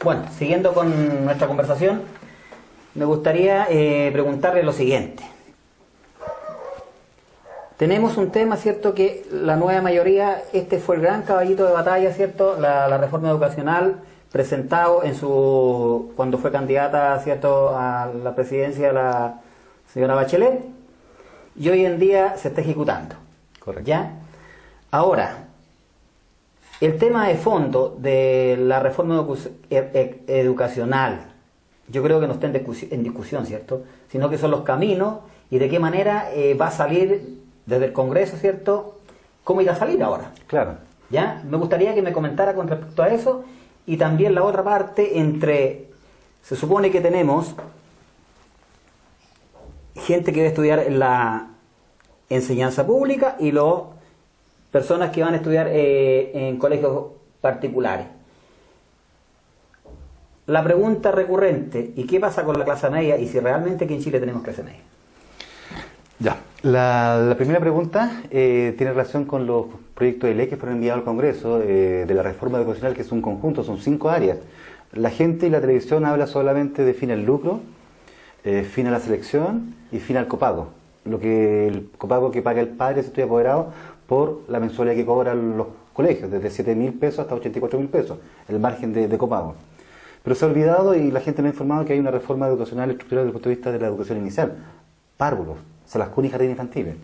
Bueno, siguiendo con nuestra conversación, me gustaría preguntarle lo siguiente. Tenemos un tema, ¿cierto?, que la nueva mayoría, este fue el gran caballito de batalla, ¿cierto?, la reforma educacional presentado cuando fue candidata, ¿cierto?, a la presidencia la señora Bachelet, y hoy en día se está ejecutando. Correcto. ¿Ya? Ahora, el tema de fondo de la reforma educacional, yo creo que no está en discusión, ¿cierto?, sino que son los caminos y de qué manera va a salir desde el Congreso, ¿cierto?, cómo irá a salir ahora. Claro. ¿Ya? Me gustaría que me comentara con respecto a eso, y también la otra parte se supone que tenemos gente que va a estudiar en la enseñanza pública y personas que van a estudiar en colegios particulares. La pregunta recurrente, ¿y qué pasa con la clase media? Y si realmente aquí en Chile tenemos clase media. Ya, la primera pregunta tiene relación con los proyectos de ley que fueron enviados al Congreso de la reforma educacional, que es un conjunto, son 5 áreas. La gente y la televisión habla solamente de fin al lucro, fin a la selección y fin al copago. El copago que paga el padre si estudia apoderado por la mensualidad que cobran los colegios, desde 7.000 pesos hasta 84.000 pesos, el margen de copago. Pero se ha olvidado y la gente no ha informado que hay una reforma educacional estructural desde el punto de vista de la educación inicial. Párvulos, salas cuna y jardines infantiles.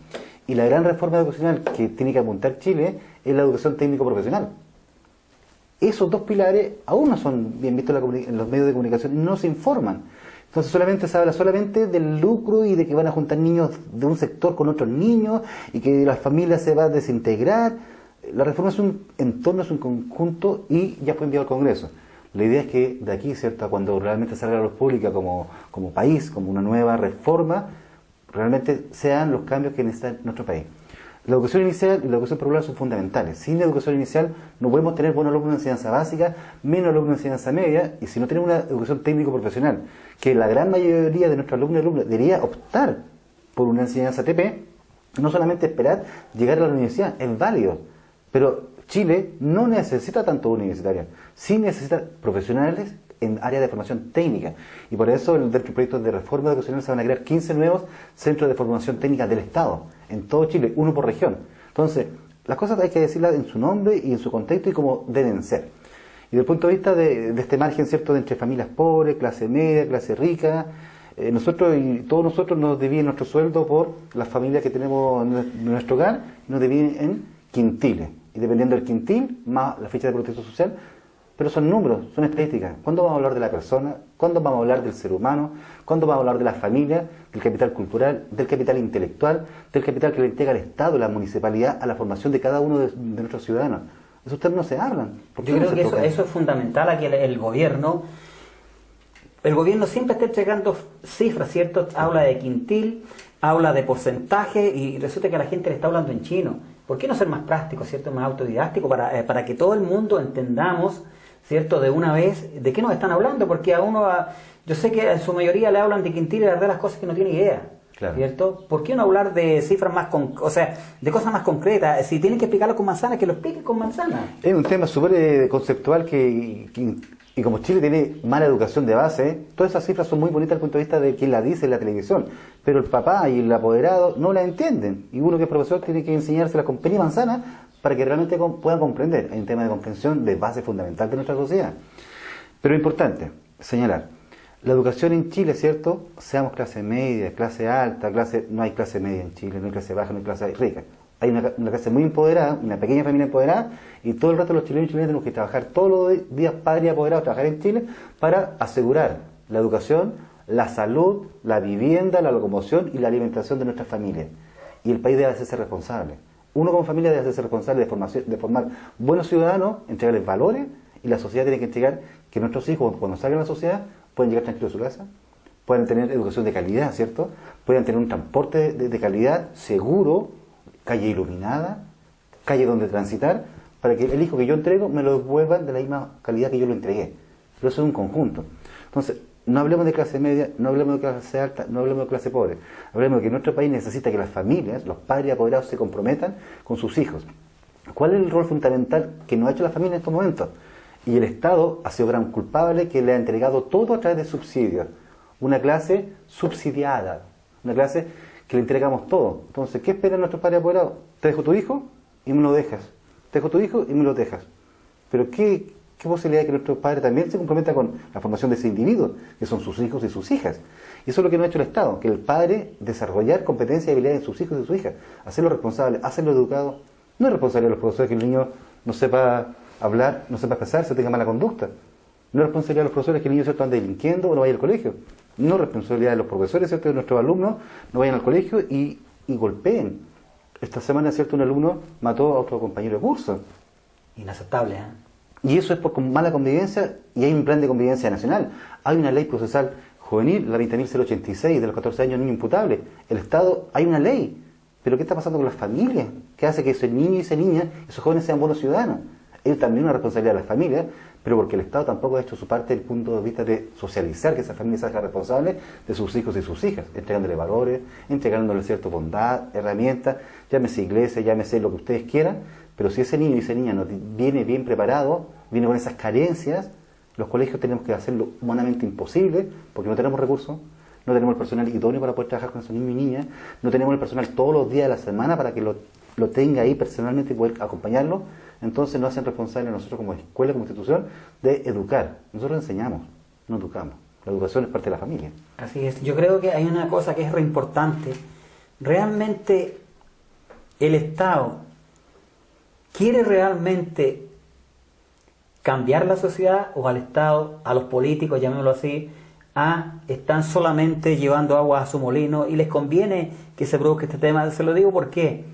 Y la gran reforma educacional que tiene que apuntar Chile es la educación técnico-profesional. Esos 2 pilares aún no son bien vistos en los medios de comunicación y no se informan. Entonces se habla solamente del lucro y de que van a juntar niños de un sector con otros niños y que la familia se va a desintegrar. La reforma es un entorno, es un conjunto y ya fue enviado al Congreso. La idea es que de aquí, ¿cierto?, cuando realmente salga a la luz pública como país, como una nueva reforma, realmente sean los cambios que necesita nuestro país. La educación inicial y la educación popular son fundamentales. Sin la educación inicial no podemos tener buenos alumnos de enseñanza básica, menos alumnos de enseñanza media, y si no tenemos una educación técnico-profesional, que la gran mayoría de nuestros alumnos y alumnas debería optar por una enseñanza TP, no solamente esperar llegar a la universidad, es válido, pero Chile no necesita tanto universitarios, sí necesita profesionales en áreas de formación técnica, y por eso dentro del proyecto de reforma educacional se van a crear 15 nuevos centros de formación técnica del Estado, en todo Chile, uno por región. Entonces, las cosas hay que decirlas en su nombre y en su contexto y como deben ser. Y desde el punto de vista de este margen, ¿cierto?, de entre familias pobres, clase media, clase rica, nosotros y todos nosotros nos dividen nuestro sueldo por las familias que tenemos en nuestro hogar, nos dividen en quintiles, y dependiendo del quintil, más la ficha de protección social. Pero son números, son estadísticas. ¿Cuándo vamos a hablar de la persona? ¿Cuándo vamos a hablar del ser humano? ¿Cuándo vamos a hablar de la familia, del capital cultural, del capital intelectual, del capital que le entrega el Estado, la municipalidad, a la formación de cada uno de nuestros ciudadanos? Esos términos no se hablan. Yo creo que eso es fundamental, aquí el gobierno siempre está entregando cifras, ¿cierto? Habla de quintil, habla de porcentaje y resulta que a la gente le está hablando en chino. ¿Por qué no ser más práctico, ¿cierto?, más autodidáctico para que todo el mundo entendamos, ¿cierto?, de una vez de qué nos están hablando? Porque yo sé que en su mayoría le hablan de quintil y de las cosas que no tiene idea. Claro. ¿Cierto? ¿Por qué no hablar de cifras de cosas más concretas? Si tienen que explicarlo con manzanas, que lo expliquen con manzanas. Es un tema súper conceptual y como Chile tiene mala educación de base, todas esas cifras son muy bonitas desde el punto de vista de quien la dice en la televisión, pero el papá y el apoderado no la entienden, y uno que es profesor tiene que enseñárselas con pera y manzana para que realmente puedan comprender. Hay un tema de comprensión de base fundamental de nuestra sociedad. Pero es importante señalar, la educación en Chile, ¿cierto?, seamos clase media, clase alta, no hay clase media en Chile, no hay clase baja, no hay clase rica. Hay una clase muy empoderada, una pequeña familia empoderada, y todo el resto de los chilenos y chilenas tenemos que trabajar todos los días, padres y apoderados, trabajar en Chile para asegurar la educación, la salud, la vivienda, la locomoción y la alimentación de nuestras familias. Y el país debe hacerse responsable. Uno como familia debe hacerse responsable de formar buenos ciudadanos, entregarles valores, y la sociedad tiene que entregar que nuestros hijos, cuando salgan a la sociedad, pueden llegar tranquilos a su casa, pueden tener educación de calidad, ¿cierto?, pueden tener un transporte de calidad, seguro, calle iluminada, calle donde transitar, para que el hijo que yo entrego me lo devuelvan de la misma calidad que yo lo entregué. Pero eso es un conjunto. Entonces, no hablemos de clase media, no hablemos de clase alta, no hablemos de clase pobre. Hablemos de que nuestro país necesita que las familias, los padres y apoderados se comprometan con sus hijos. ¿Cuál es el rol fundamental que nos ha hecho la familia en estos momentos? Y el Estado ha sido gran culpable que le ha entregado todo a través de subsidios. Una clase subsidiada, una clase que le entregamos todo. Entonces, ¿qué esperan nuestros padres apoderados? Te dejo tu hijo y me lo dejas. Te dejo tu hijo y me lo dejas. Pero ¿qué posibilidad de que nuestros padres también se comprometan con la formación de ese individuo, que son sus hijos y sus hijas? Y eso es lo que no ha hecho el Estado, que el padre desarrollar competencias y habilidades en sus hijos y sus hijas, hacerlo responsable, hacerlo educado. No es responsabilidad de los profesores que el niño no sepa hablar, no sepa expresarse, tenga mala conducta. No es responsabilidad de los profesores que el niño, ¿cierto?, ande delinquiendo o no vaya al colegio. No es responsabilidad de los profesores, ¿cierto?, de nuestros alumnos, no vayan al colegio y golpeen. Esta semana, ¿cierto?, un alumno mató a otro compañero de curso. Inaceptable, ¿eh? Y eso es por mala convivencia, y hay un plan de convivencia nacional. Hay una ley procesal juvenil, la 20.086, de los 14 años, niño imputable. El Estado, hay una ley. Pero ¿qué está pasando con las familias? ¿Qué hace que ese niño y esa niña, esos jóvenes sean buenos ciudadanos? Ellos también una responsabilidad de las familias, pero porque el Estado tampoco ha hecho su parte desde el punto de vista de socializar, que esa familia se haga responsable de sus hijos y sus hijas, entregándole valores, entregándole cierta bondad, herramientas, llámese iglesia, llámese lo que ustedes quieran, pero si ese niño y esa niña no viene bien preparado, viene con esas carencias, los colegios tenemos que hacerlo humanamente imposible, porque no tenemos recursos, no tenemos el personal idóneo para poder trabajar con esos niños y niñas, no tenemos el personal todos los días de la semana para que lo tenga ahí personalmente y poder acompañarlo. Entonces nos hacen responsables a nosotros como escuela, como institución, de educar. Nosotros enseñamos, no educamos. La educación es parte de la familia. Así es. Yo creo que hay una cosa que es re importante. Realmente el Estado quiere realmente cambiar la sociedad, o al Estado, a los políticos, llamémoslo así, están solamente llevando agua a su molino y les conviene que se produzca este tema. Se lo digo ¿por qué?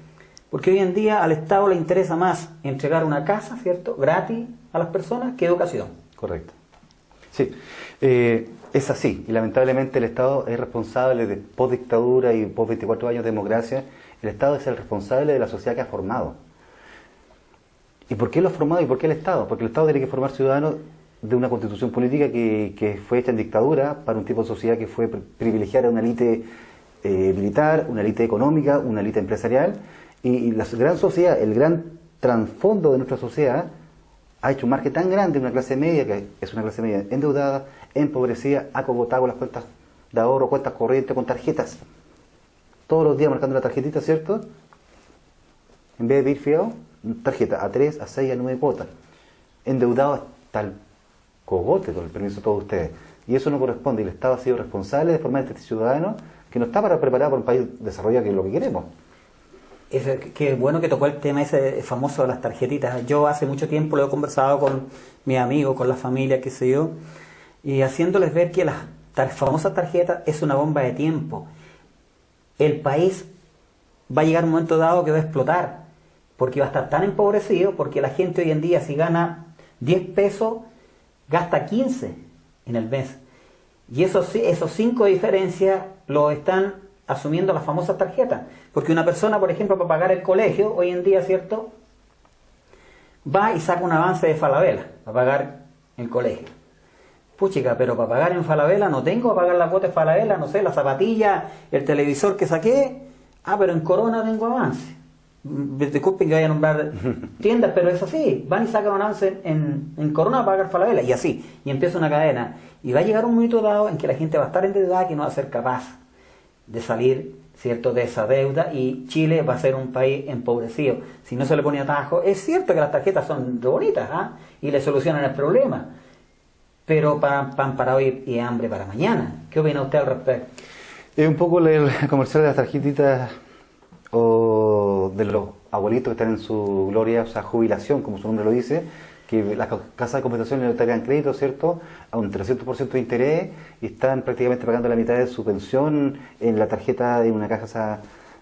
Porque hoy en día al Estado le interesa más entregar una casa, ¿cierto?, gratis a las personas, que educación. Correcto. Sí, es así. Y lamentablemente el Estado es responsable de post-dictadura y post-24 años de democracia. El Estado es el responsable de la sociedad que ha formado. ¿Y por qué lo ha formado y por qué el Estado? Porque el Estado tiene que formar ciudadanos de una constitución política que fue hecha en dictadura para un tipo de sociedad que fue privilegiar a una élite militar, una élite económica, una élite empresarial. Y la gran sociedad, el gran trasfondo de nuestra sociedad, ha hecho un margen tan grande de una clase media, que es una clase media endeudada, empobrecida, acogotado con las cuentas de ahorro, cuentas corrientes, con tarjetas. Todos los días marcando la tarjetita, ¿cierto? En vez de pedir fiado, tarjeta a 3, a 6, a 9 cuotas. Endeudado hasta el cogote, con el permiso de todos ustedes. Y eso no corresponde. Y el Estado ha sido responsable de formar este ciudadano que no está preparado para un país desarrollado, que es lo que queremos. Qué bueno que tocó el tema ese famoso de las tarjetitas. Yo hace mucho tiempo lo he conversado con mis amigos, con la familia, qué sé yo, y haciéndoles ver que las famosas tarjetas es una bomba de tiempo. El país va a llegar un momento dado que va a explotar, porque va a estar tan empobrecido, porque la gente hoy en día, si gana 10 pesos, gasta 15 en el mes. Y esos 5 diferencias lo están asumiendo las famosas tarjetas. Porque una persona, por ejemplo, para pagar el colegio, hoy en día, ¿cierto?, va y saca un avance de Falabella para pagar el colegio. Puchica, pero para pagar en Falabella no tengo, para pagar la cuota de Falabella, no sé, la zapatilla, el televisor que saqué. Pero en Corona tengo avance. Disculpen que vaya a nombrar tiendas, pero es así. Van y sacan un avance en Corona para pagar Falabella, y así. Y empieza una cadena. Y va a llegar un momento dado en que la gente va a estar endeudada, que no va a ser capaz de salir, ¿cierto?, de esa deuda, y Chile va a ser un país empobrecido. Si no se le pone atajo, es cierto que las tarjetas son bonitas, y le solucionan el problema, pero pan para hoy y hambre para mañana. ¿Qué opina usted al respecto? Es un poco el comercial de las tarjetitas o de los abuelitos que están en su gloria, o sea, jubilación, como su nombre lo dice, que las casas de compensación le otorgan crédito, ¿cierto?, a un 300% de interés, y están prácticamente pagando la mitad de su pensión en la tarjeta de una casa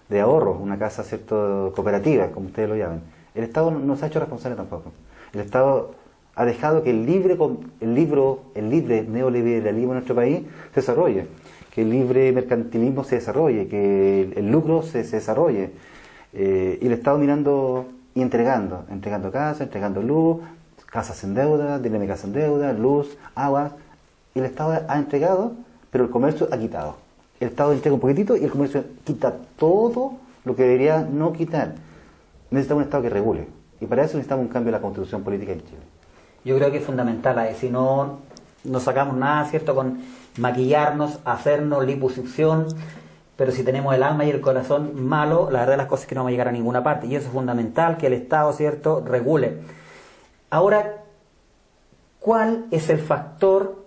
de ahorro, una casa, ¿cierto?, cooperativa, como ustedes lo llaman. El Estado no se ha hecho responsable tampoco. El Estado ha dejado que el libre neoliberalismo en nuestro país se desarrolle, que el libre mercantilismo se desarrolle, que el lucro se desarrolle, y el Estado mirando y entregando casas, entregando luz, casas en deuda, dinámicas en deuda, luz, agua, y el Estado ha entregado, pero el comercio ha quitado. El Estado entrega un poquitito y el comercio quita todo lo que debería no quitar. Necesitamos un Estado que regule, y para eso necesitamos un cambio en la constitución política en Chile. Yo creo que es fundamental ahí, si no, no sacamos nada, ¿cierto? Con maquillarnos, hacernos liposucción, pero si tenemos el alma y el corazón malo, la verdad las cosas es que no vamos a llegar a ninguna parte, y eso es fundamental, que el Estado, ¿cierto?, regule. Ahora, ¿cuál es el factor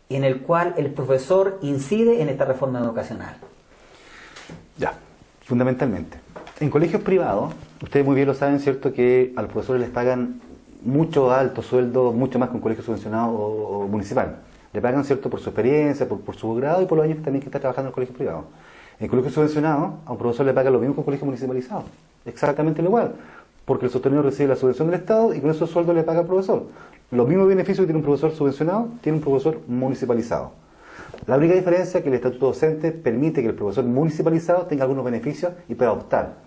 en el cual el profesor incide en esta reforma educacional? Ya, fundamentalmente. En colegios privados, ustedes muy bien lo saben, ¿cierto?, que a los profesores les pagan mucho alto sueldo, mucho más que un colegio subvencionado o municipal. Le pagan, ¿cierto?, por su experiencia, por su grado y por los años también que está trabajando en el colegio privado. En el colegio subvencionado, a un profesor le pagan lo mismo que un colegio municipalizado. Exactamente lo igual, porque el sostenido recibe la subvención del Estado y con esos sueldos le paga al profesor. Los mismos beneficios que tiene un profesor subvencionado, tiene un profesor municipalizado. La única diferencia es que el estatuto docente permite que el profesor municipalizado tenga algunos beneficios y pueda optar.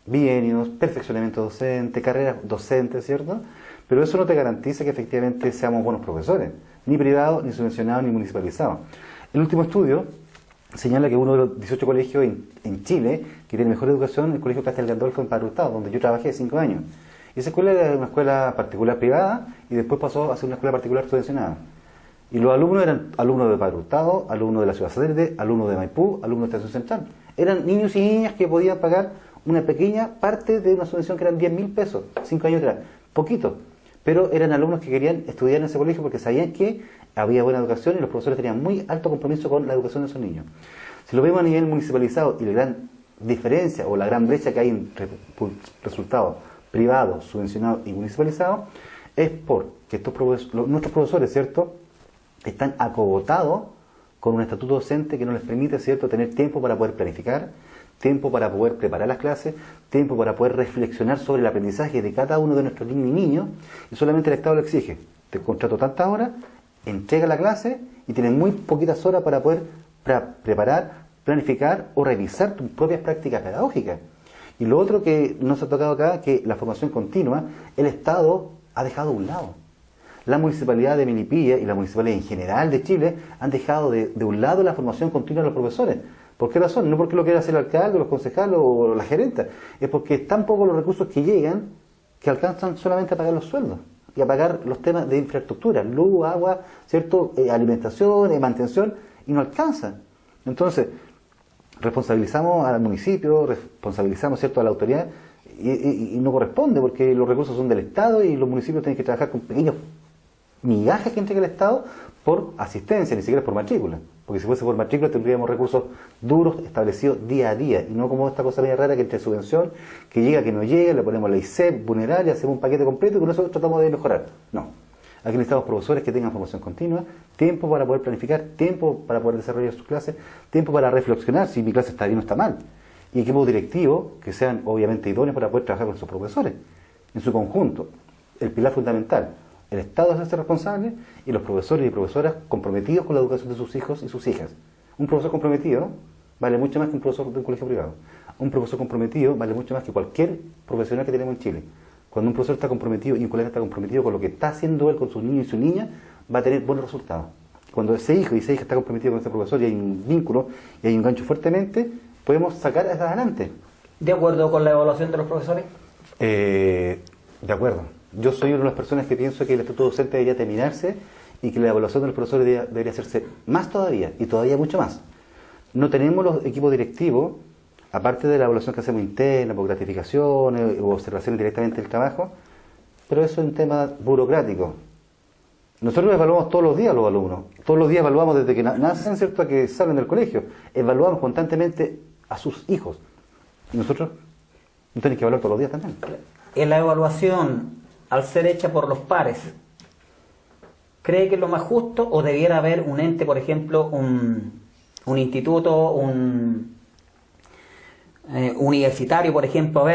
Bienios, perfeccionamiento docente, carreras docentes, ¿cierto? Pero eso no te garantiza que efectivamente seamos buenos profesores, ni privados, ni subvencionados, ni municipalizados. El último estudio señala que uno de los 18 colegios en Chile que tiene mejor educación es el Colegio Castel Gandolfo en Padre Hurtado, donde yo trabajé 5 años. Y esa escuela era una escuela particular privada y después pasó a ser una escuela particular subvencionada. Y los alumnos eran alumnos de Padre Hurtado, alumnos de la Ciudad Satélite, alumnos de Maipú, alumnos de Estación Central. Eran niños y niñas que podían pagar una pequeña parte de una subvención que eran 10.000 pesos, 5 años atrás. Poquito. Pero eran alumnos que querían estudiar en ese colegio porque sabían que había buena educación y los profesores tenían muy alto compromiso con la educación de esos niños. Si lo vemos a nivel municipalizado y la gran diferencia o la gran brecha que hay entre resultados privados, subvencionados y municipalizados, es porque nuestros profesores, ¿cierto?, están acogotados con un estatuto docente que no les permite, ¿cierto?, tener tiempo para poder planificar, tiempo para poder preparar las clases, tiempo para poder reflexionar sobre el aprendizaje de cada uno de nuestros niños y niños, y solamente el Estado lo exige. Te contrato tantas horas, entrega la clase y tienes muy poquitas horas para poder preparar, planificar o revisar tus propias prácticas pedagógicas. Y lo otro que nos ha tocado acá, que la formación continua, el Estado ha dejado a un lado. La municipalidad de Melipilla y la municipalidad en general de Chile han dejado de un lado la formación continua de los profesores. ¿Por qué razón? No porque lo quiera hacer el alcalde, los concejales o la gerenta, es porque es tan pocos los recursos que llegan que alcanzan solamente a pagar los sueldos y a pagar los temas de infraestructura, luz, agua, ¿cierto?, alimentación, mantención, y no alcanza. Entonces, responsabilizamos al municipio, responsabilizamos, ¿cierto?, a la autoridad y no corresponde porque los recursos son del Estado y los municipios tienen que trabajar con pequeños migajas que entrega el Estado por asistencia, ni siquiera es por matrícula, porque si fuese por matrícula tendríamos recursos duros establecidos día a día y no como esta cosa media rara que entre subvención, que llega, que no llega, le ponemos la ISEP, vulnerable, hacemos un paquete completo y con eso tratamos de mejorar. No. Aquí necesitamos profesores que tengan formación continua, tiempo para poder planificar, tiempo para poder desarrollar sus clases, tiempo para reflexionar si mi clase está bien o está mal. Y equipos directivos que sean obviamente idóneos para poder trabajar con sus profesores. En su conjunto, el pilar fundamental, el Estado es hacerse responsable y los profesores y profesoras comprometidos con la educación de sus hijos y sus hijas. Un profesor comprometido vale mucho más que un profesor de un colegio privado. Un profesor comprometido vale mucho más que cualquier profesional que tenemos en Chile. Cuando un profesor está comprometido y un colega está comprometido con lo que está haciendo él con sus niños y su niña, va a tener buenos resultados. Cuando ese hijo y esa hija está comprometido con ese profesor y hay un vínculo y hay un gancho fuertemente, podemos sacar hasta adelante. ¿De acuerdo con la evaluación de los profesores? De acuerdo. Yo soy una de las personas que pienso que el estatuto docente debería terminarse y que la evaluación de los profesores debería hacerse más todavía y todavía mucho más. No tenemos los equipos directivos, aparte de la evaluación que hacemos interna, por gratificaciones o observaciones directamente del trabajo, pero eso es un tema burocrático. Nosotros evaluamos todos los días a los alumnos, todos los días evaluamos desde que nacen, ¿cierto?, a que salen del colegio, evaluamos constantemente a sus hijos. Y nosotros no tenemos que evaluar todos los días también. En la evaluación, al ser hecha por los pares, ¿cree que es lo más justo o debiera haber un ente, por ejemplo, un instituto, universitario, por ejemplo,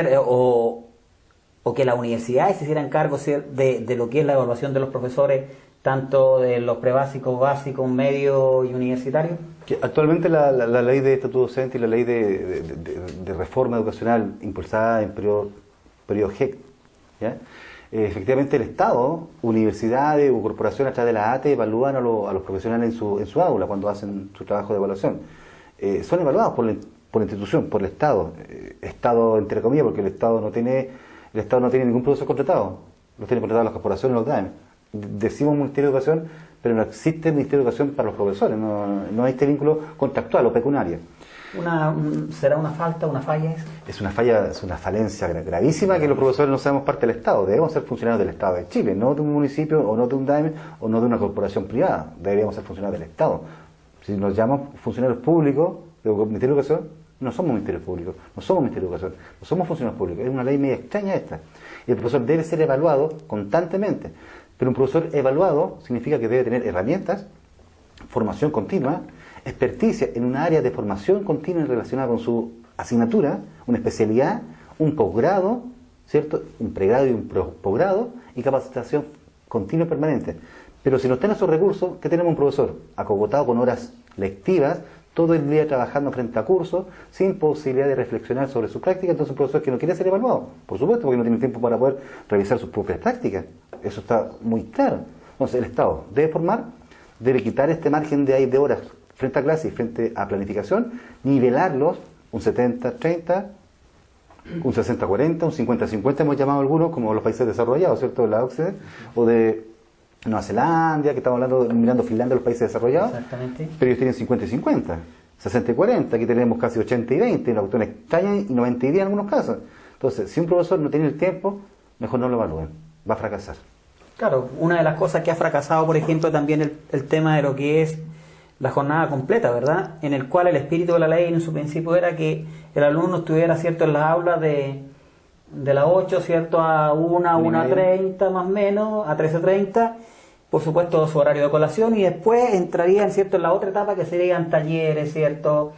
o que las universidades se hicieran cargo de lo que es la evaluación de los profesores, tanto de los prebásicos, básicos, medio y universitarios? Actualmente la ley de estatuto docente y la ley de reforma educacional impulsada en periodo GEC, ¿ya? Efectivamente el Estado, universidades o corporaciones a través de la ATE evalúan a los profesionales en su aula cuando hacen su trabajo de evaluación. Son evaluados por la institución, por el Estado, Estado entre comillas, porque el Estado no tiene ningún profesor contratado. los tienen contratados las corporaciones, los DAEM. Decimos Ministerio de Educación, pero no existe Ministerio de Educación para los profesores, no hay este vínculo contractual o pecuniario. ¿Será una falta, una falla eso? Es una falla, es una falencia gravísima que los profesores no seamos parte del Estado. Debemos ser funcionarios del Estado de Chile, no de un municipio, o no de un DAEM, o no de una corporación privada. Deberíamos ser funcionarios del Estado. Si nos llamamos funcionarios públicos del Ministerio de Educación, no somos ministerios públicos, no somos Ministerio de Educación, no somos funcionarios públicos. Es una ley media extraña esta. Y el profesor debe ser evaluado constantemente. Pero un profesor evaluado significa que debe tener herramientas, formación continua, experticia en un área de formación continua relacionada con su asignatura, una especialidad, un posgrado, ¿cierto? Un pregrado y un posgrado, y capacitación continua y permanente. Pero si no tiene esos recursos, ¿qué tenemos? Un profesor acogotado con horas lectivas, todo el día trabajando frente a cursos, sin posibilidad de reflexionar sobre su práctica. Entonces un profesor que no quiere ser evaluado, por supuesto, porque no tiene tiempo para poder revisar sus propias prácticas. Eso está muy claro. Entonces el Estado debe formar, debe quitar este margen de horas frente a clase y frente a planificación, nivelarlos, un 70-30, un 60-40, un 50-50 hemos llamado algunos, como los países desarrollados, ¿cierto? De la OCDE, o de Nueva Zelanda, que estamos hablando, mirando Finlandia, los países desarrollados. Exactamente. Pero ellos tienen 50 y 50, 60 y 40, aquí tenemos casi 80 y 20, una cuestión extraña, y 90 y 10 en algunos casos. Entonces, si un profesor no tiene el tiempo, mejor no lo evalúen, va a fracasar. Claro, una de las cosas que ha fracasado, por ejemplo, también el tema de lo que es la jornada completa, ¿verdad? En el cual el espíritu de la ley en su principio era que el alumno estuviera, ¿cierto?, en las aulas de las 8, ¿cierto?, a 1:30 más o menos, a 13:30, por supuesto su horario de colación, y después entrarían, ¿cierto?, en la otra etapa que serían talleres, ¿cierto?,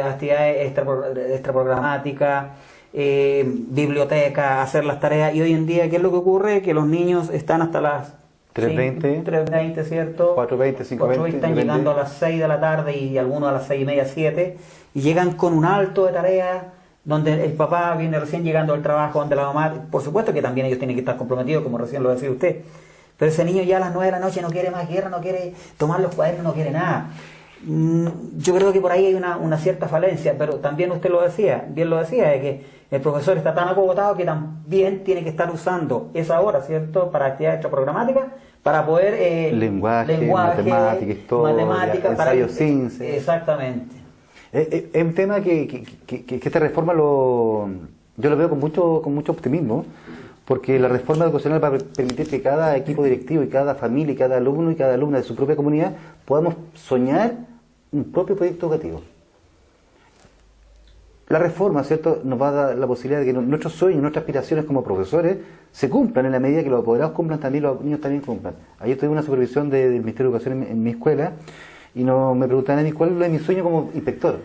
actividades extraprogramáticas, biblioteca, hacer las tareas. Y hoy en día, ¿qué es lo que ocurre? Que los niños están hasta las 3:20, 3:20, ¿cierto? 4:20, 5:20. Están llegando a las 6 de la tarde y algunos a las 6:30, 7, y llegan con un alto de tareas, donde el papá viene recién llegando al trabajo, donde la mamá, por supuesto que también ellos tienen que estar comprometidos, como recién lo decía usted, pero ese niño ya a las 9 de la noche no quiere más guerra, no quiere tomar los cuadernos, no quiere nada. Yo creo que por ahí hay una cierta falencia, pero también usted lo decía, bien lo decía, de que el profesor está tan acogotado que también tiene que estar usando esa hora, ¿cierto?, para actividades extraprogramáticas, para poder... lenguaje, matemática, historia, matemática, ensayo CINCE. Exactamente. Es un tema que esta reforma yo lo veo con mucho optimismo, porque la reforma educacional va a permitir que cada equipo directivo y cada familia y cada alumno y cada alumna de su propia comunidad podamos soñar un propio proyecto educativo. La reforma, ¿cierto?, nos va a dar la posibilidad de que nuestros sueños, nuestras aspiraciones como profesores se cumplan en la medida que los apoderados cumplan, también los niños también cumplan. Ayer tuve una supervisión del Ministerio de Educación en mi escuela y me preguntaban a mí cuál es mi sueño como inspector.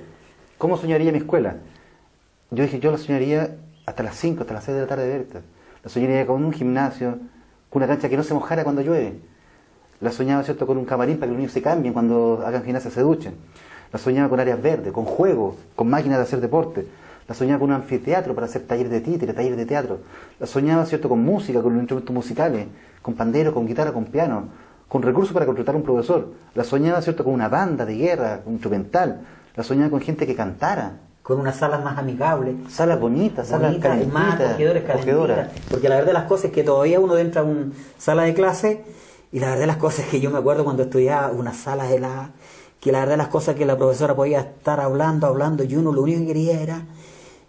¿Cómo soñaría mi escuela? Yo dije, yo la soñaría hasta las 5, hasta las 6 de la tarde abierta. La soñaría con un gimnasio, con una cancha que no se mojara cuando llueve. La soñaba, ¿cierto?, con un camarín para que los niños se cambien cuando hagan gimnasia, se duchen. La soñaba con áreas verdes, con juegos, con máquinas de hacer deporte. La soñaba con un anfiteatro para hacer talleres de títere, talleres de teatro. La soñaba, ¿cierto?, con música, con instrumentos musicales, con pandero, con guitarra, con piano, con recursos para contratar a un profesor. La soñaba, ¿cierto?, con una banda de guerra, instrumental. La soñaba con gente que cantara. Con unas salas más amigables. Salas bonitas, salas calentitas, más acogedoras. Porque la verdad de las cosas es que todavía uno entra a una sala de clase y la verdad de las cosas es que yo me acuerdo cuando estudiaba una sala helada, que la verdad de las cosas es que la profesora podía estar hablando y uno lo único que quería era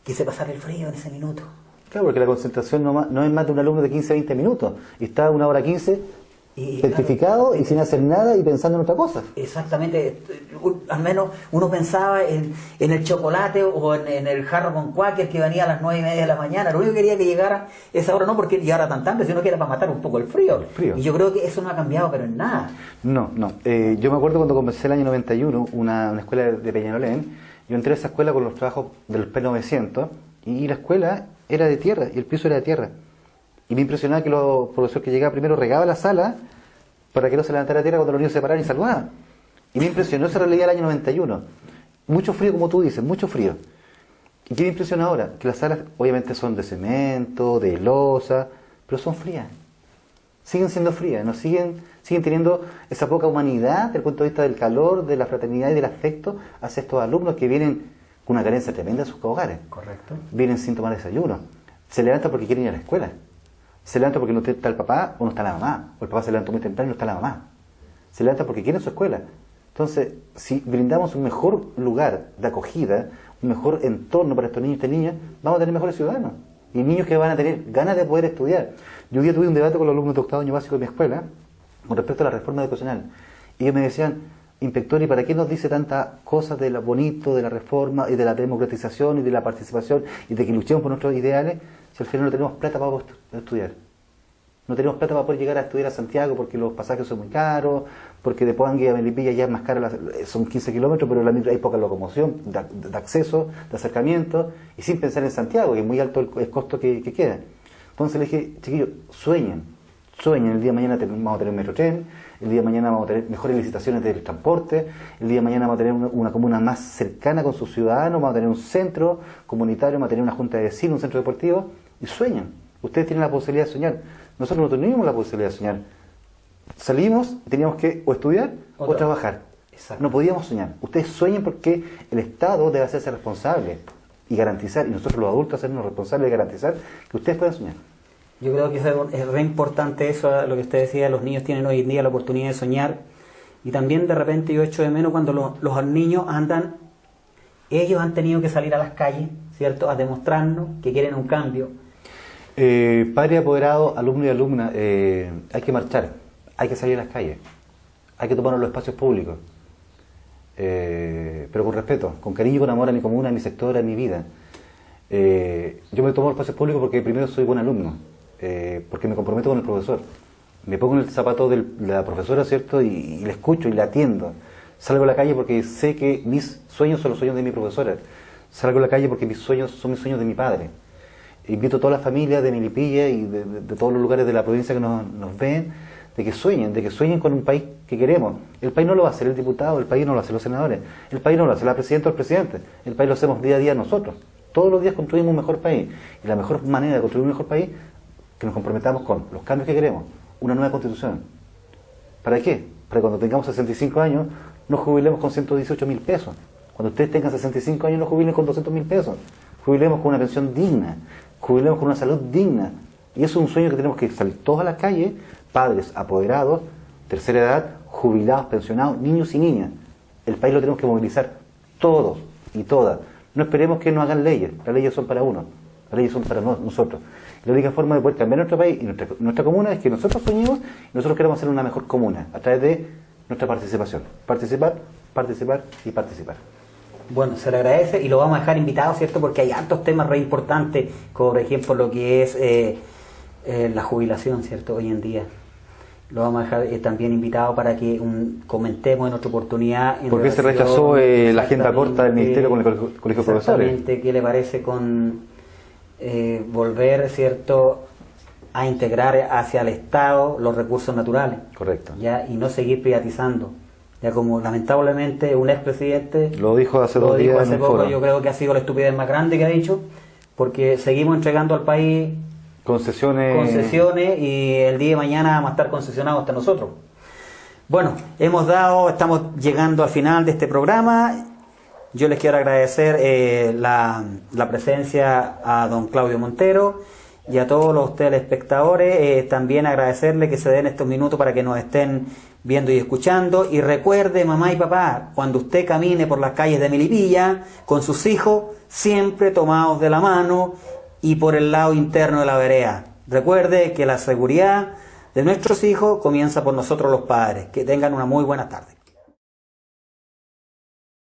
que se pasara el frío en ese minuto. Claro, porque la concentración no es más de un alumno de 15 a 20 minutos. Y está 1:15 petrificado, claro, y sin hacer nada y pensando en otra cosa. Exactamente. Al menos uno pensaba en el chocolate o en el jarro con Quaker que venía a las 9:30 de la mañana. Lo único que quería que llegara esa hora, no porque llegara tan tarde, sino que era para matar un poco el frío. Y yo creo que eso no ha cambiado, pero en nada. No. Yo me acuerdo cuando comencé el año 91, una escuela de Peñalolén. Yo entré a esa escuela con los trabajos de los P900 y la escuela era de tierra y el piso era de tierra. Y me impresionaba que los profesores que llegaban primero regaban la sala para que no se levantara tierra cuando los niños se pararan y saludaban. Y me impresionó esa realidad del año 91. Mucho frío, como tú dices, mucho frío. ¿Y qué me impresiona ahora? Que las salas obviamente son de cemento, de losa, pero son frías. Siguen siendo frías, siguen teniendo esa poca humanidad desde el punto de vista del calor, de la fraternidad y del afecto hacia estos alumnos que vienen con una carencia tremenda en sus hogares. Correcto. Vienen sin tomar desayuno. Se levantan porque quieren ir a la escuela. Se levanta porque no está el papá o no está la mamá. O el papá se levanta muy temprano y no está la mamá. Se levanta porque quiere su escuela. Entonces, si brindamos un mejor lugar de acogida, un mejor entorno para estos niños y estas niñas, vamos a tener mejores ciudadanos. Y niños que van a tener ganas de poder estudiar. Yo hoy día tuve un debate con los alumnos de octavo año básico de mi escuela con respecto a la reforma educacional. Y ellos me decían, inspector, ¿y para qué nos dice tantas cosas de lo bonito, de la reforma y de la democratización y de la participación y de que luchemos por nuestros ideales, si al final no tenemos plata para poder estudiar? No tenemos plata para poder llegar a estudiar a Santiago porque los pasajes son muy caros, porque de Poangui a Melipilla ya es más caro, son 15 kilómetros, pero hay poca locomoción, de acceso, de acercamiento, y sin pensar en Santiago, que es muy alto el costo que queda. Entonces le dije, chiquillos, sueñen, el día de mañana vamos a tener un metrotren, el día de mañana vamos a tener mejores licitaciones del transporte, el día de mañana vamos a tener una comuna más cercana con sus ciudadanos, vamos a tener un centro comunitario, vamos a tener una junta de vecinos, un centro deportivo, y sueñen. Ustedes tienen la posibilidad de soñar. Nosotros no teníamos la posibilidad de soñar. Salimos y teníamos que o estudiar o trabajar. Exacto. No podíamos soñar. Ustedes sueñen porque el Estado debe hacerse responsable y garantizar, y nosotros los adultos hacernos responsables de garantizar que ustedes puedan soñar. Yo creo que es re importante eso, lo que usted decía, los niños tienen hoy en día la oportunidad de soñar, y también de repente yo echo de menos cuando los niños ellos han tenido que salir a las calles, ¿cierto?, a demostrarnos que quieren un cambio. Padre apoderado, alumno y alumna, hay que marchar, hay que salir a las calles, hay que tomar los espacios públicos, pero con respeto, con cariño y con amor a mi comuna, a mi sector, a mi vida. Yo me tomo los espacios públicos porque primero soy buen alumno, porque me comprometo con el profesor, me pongo en el zapato de la profesora, ¿cierto?, y le escucho y le atiendo. Salgo a la calle porque sé que mis sueños son los sueños de mi profesora, salgo a la calle porque mis sueños son mis sueños de mi padre. Invito a todas las familias de Melipilla y de todos los lugares de la provincia que nos ven, de que sueñen con un país que queremos. El país no lo va a hacer el diputado, el país no lo hacen los senadores, el país no lo hace la presidenta o el presidente, el país lo hacemos día a día nosotros. Todos los días construimos un mejor país, y la mejor manera de construir un mejor país, que nos comprometamos con los cambios que queremos, una nueva constitución. ¿Para qué? Para que cuando tengamos 65 años nos jubilemos con 118.000 pesos. Cuando ustedes tengan 65 años no jubilen con 200.000 pesos. Jubilemos con una pensión digna, jubilemos con una salud digna. Y eso es un sueño que tenemos que salir todos a la calle, padres, apoderados, tercera edad, jubilados, pensionados, niños y niñas. El país lo tenemos que movilizar todos y todas. No esperemos que nos hagan leyes, las leyes son para uno, las leyes son para nosotros. La única forma de poder cambiar nuestro país y nuestra comuna es que nosotros soñemos y nosotros queremos hacer una mejor comuna a través de nuestra participación. Participar, participar y participar. Bueno, se le agradece y lo vamos a dejar invitado, ¿cierto? Porque hay hartos temas re importantes, como por ejemplo lo que es la jubilación, ¿cierto? Hoy en día. Lo vamos a dejar también invitado para que comentemos en otra oportunidad. ¿Por qué se rechazó la agenda corta del Ministerio con el Colegio de Profesores? Exactamente, ¿qué le parece con volver, ¿cierto?, a integrar hacia el Estado los recursos naturales? Correcto. ¿Ya? Y no seguir privatizando. Ya como lamentablemente un expresidente lo dijo hace 2 días en un poco, foro. yo creo que ha sido la estupidez más grande que ha dicho, porque seguimos entregando al país concesiones y el día de mañana vamos a estar concesionados hasta nosotros. Bueno, estamos llegando al final de este programa. Yo les quiero agradecer la presencia a don Claudio Montero y a todos los telespectadores. También agradecerle que se den estos minutos para que nos estén viendo y escuchando. Y recuerde, mamá y papá, cuando usted camine por las calles de Melipilla con sus hijos, siempre tomados de la mano y por el lado interno de la vereda. Recuerde que la seguridad de nuestros hijos comienza por nosotros los padres. Que tengan una muy buena tarde.